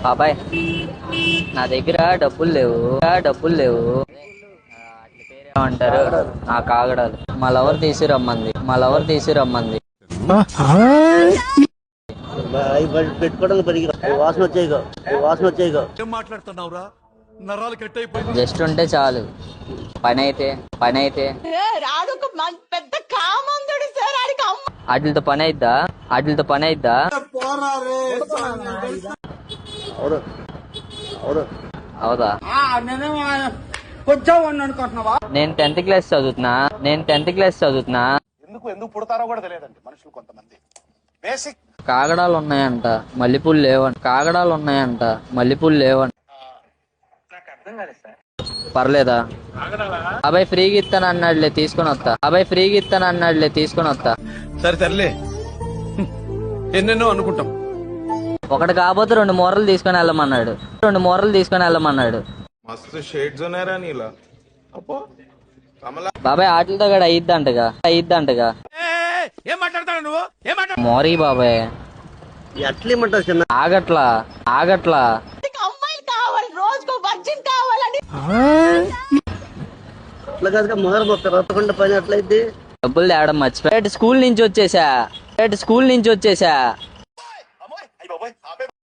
బాబాయ్ నా దగ్గర డబ్బులు లేవు ఏమంటారు ఆ కాగడాలు మా లవర్ తీసి రమ్మంది పెట్టుకోవడానికి పనికి వాసన వచ్చాయి ఏం మాట్లాడుతున్నావురా నరాలు కట్ అయిపోయింది. జస్ట్ ఉంటే చాలు పని అయితే పెద్ద కామంతుడు సార్ వాటితో పని అయిద్దా అవుదా నేను 10th క్లాస్ చదువుతున్నా ఎందుకు పుడతారో కూడా తెలియదండి మనుషులు కొంతమంది. బేసిక్ కాగడాలు ఉన్నాయంట మల్లెపూలు లేవంట పర్లేదా అబ్బాయి ఫ్రీగా ఇస్తాను అన్నాడులే తీసుకొని వస్తా సరే తరలే ఎన్నెన్నో అనుకుంటాం. ఒకటి కాకపోతే 2 మూరలు తీసుకొని వెళ్ళమన్నాడు మస్తు షేడ్స్ ఉన్నారా నీలా అప్పో కమలా బాబాయ్ ఆటలతో కూడా అయ్యిద్దంటగా ఏం మాట్లాడతాడు నువ్వు మోరీ బాబాయ్ ఎట్లేమంటారు చిన్న ఆగట్లా అమ్మాయిలు కావాలి, రోజుకో వర్జిన్ కావాలని. అట్లా కాదుగా మొదలు రొట్టకుండా పని అట్లయితే డబ్బులు తేవడం మర్చిపోయా స్కూల్ నుంచి వచ్చేసా